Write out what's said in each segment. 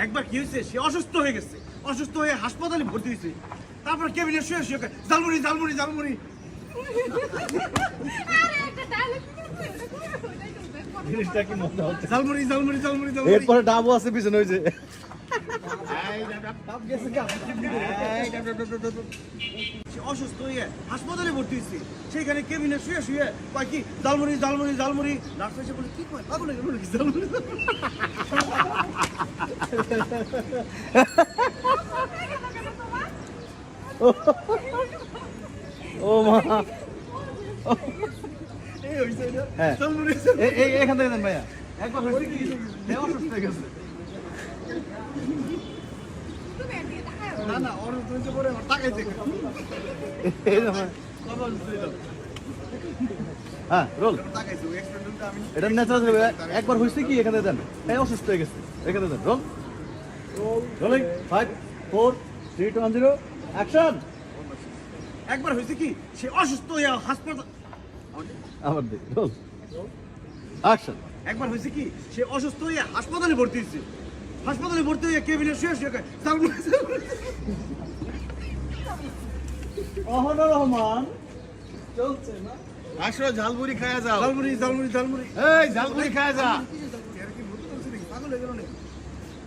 একবার কি হয়েছে, সে অসুস্থ হয়ে গেছে, অসুস্থ হয়ে হাসপাতালে ভর্তি হয়েছে। তারপর কেবিনে শুয়ে শুয়ে ঝালমুড়ি ঝালমুড়ি ঝালমুড়ি। জিনিসটা কি মজা হচ্ছে। ঝালমুড়ি ঝালমুড়ি ঝালমুড়ি ঝালমুড়ি। এরপরে ডাবও আছে পিছনে ওই যে সে অসুস্থ হয়ে হাসপাতালে ভর্তি হয়েছে, সেইখানে কেবিনে শুয়ে শুয়ে কয় কি ঝালমুড়ি ঝালমুড়ি ঝালমুড়ি। ডাক্তার এসে বলে কি কয় পাগল হয়ে গেল নাকি ঝালমুড়ি। ও মা এই হইছে না হ্যাঁ। ঝালমুড়ি। এখান থেকে দেন ভাইয়া। একবার হয়েছে কি সে অসুস্থ হয়ে গেছে। না না ওর হইছে পরে আমার টাকাইছে। এই যে আমার- বাবা অসুস্থ হইলো, হ্যাঁ রোল টাকাইছে ওই এক্সপেরিমেন্টটা আমি। এটা ন্যাচারাল। একবার হয়েছে কি এখানে দেন, এই অসুস্থ হয়ে গেছে এখানে দেন। Role rolling 5 4 3 2 1 0 action. একবার হয়েছে কি সে অসুস্থ হয়ে হাসপাতাল। আবার দেখ রোল অ্যাকশন। একবার হয়েছে কি সে অসুস্থ হয়ে হাসপাতালে ভর্তি হয়েছে, হাসপাতালে ভর্তি হয়ে কেবিনে শুয়ে শুয়ে কয় ঝালমুড়ি ঝালমুড়ি। অহনা রহমান চলছে না। আসো ঝালমুড়ি খায়া যাও। ঝালমুড়ি ঝালমুড়ি ঝালমুড়ি। এই ঝালমুড়ি খায়া যা। আর কি ভর্তি করছে নাকি? পাগল হয়ে গেল নাকি?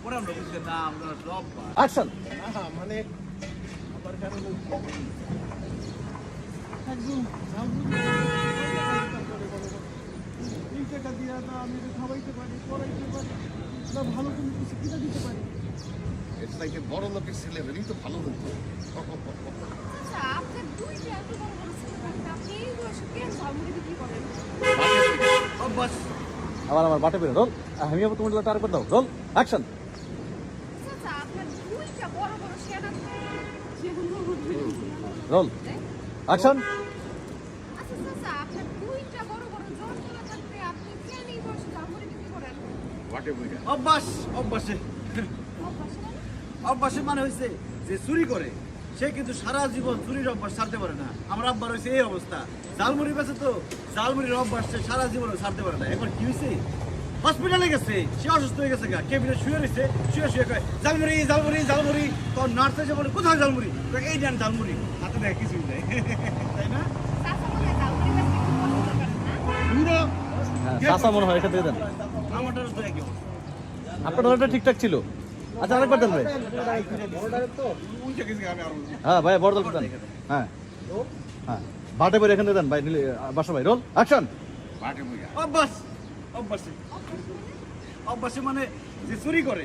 পরে আমরা বুঝছি না আমরা সব অ্যাকশন। মানে এই টাকা দিয়ে আমি খাওয়াইতে পারি, পড়াইতে পারি, না ভালো কোনো কিছু কিনে দিতে পারি। এটা থেকে বড় লোকের ছেলে হলেই তো ভালো হতো। আচ্ছা, আপনার দুইটা এত বড় বড় ছেলে থাকতে আপনি এই বয়সে কেন ঝালমুড়ি বিক্রি করেন? অভ্যাস। আবার আমার বাটে পেরে রোল। আমি আবার তোমার টার করে দাও। Roll action. আচ্ছা, আপনার দুইটা বড় বড় শেয়ার আছে যেগুলো রোল অ্যাকশন। আচ্ছা, আপনার দুইটা বড় বড় যন্ত্রণা থাকতে আপনি কেন এই বয়সে ঝালমুড়ি বিক্রি করেন? বাটে বইরা অভ্যাস অভ্যাসে। অভ্যাস না? অভ্যাসে মানে হয়েছে যে চুরি করে সে কিন্তু সারা জীবন চুরির অভ্যাস ছাড়তে পারে না। আমার আব্বার হয়েছে এই অবস্থা, ঝালমুড়ি বেঁচে তো ঝালমুড়ির অভ্যাস সে সারা জীবন ছাড়তে পারে না। এখন কি হয়েছে, হসপিটালে গেছে, সে অসুস্থ হয়ে গেছে, কেবিনে শুয়ে রয়েছে, শুয়ে শুয়ে কয় ঝালমুড়ি ঝালমুড়ি ঝালমুড়ি। তখন নার্স এসে বলে কোথায় ঝালমুড়ি, কয় এই দেন ঝালমুড়ি। হাতে দেখে কিছুই নেই, তাই না? চাচা মনে হয় ঝালমুড়ি বেচতে খুব পছন্দ করেন না? পুরো হ্যাঁ চাচা মনে হয় এখান থেকে দেন। আমারটারও তো একই অবস্থা। আপনার অর্ডারটা ঠিকঠাক ছিল। আচ্ছা আরেকবার দেন ভাই। উল্টে গেছে আমি আরো। হ্যাঁ ভাই বড় দল দেন। হ্যাঁ হ্যাঁ বাটে পেরে এখানে দেন ভাই। বাসা ভাই রোল অ্যাকশন। বাটে বইরা অভ্যাস অভ্যাসে। অভ্যাসে মানে যে চুরি করে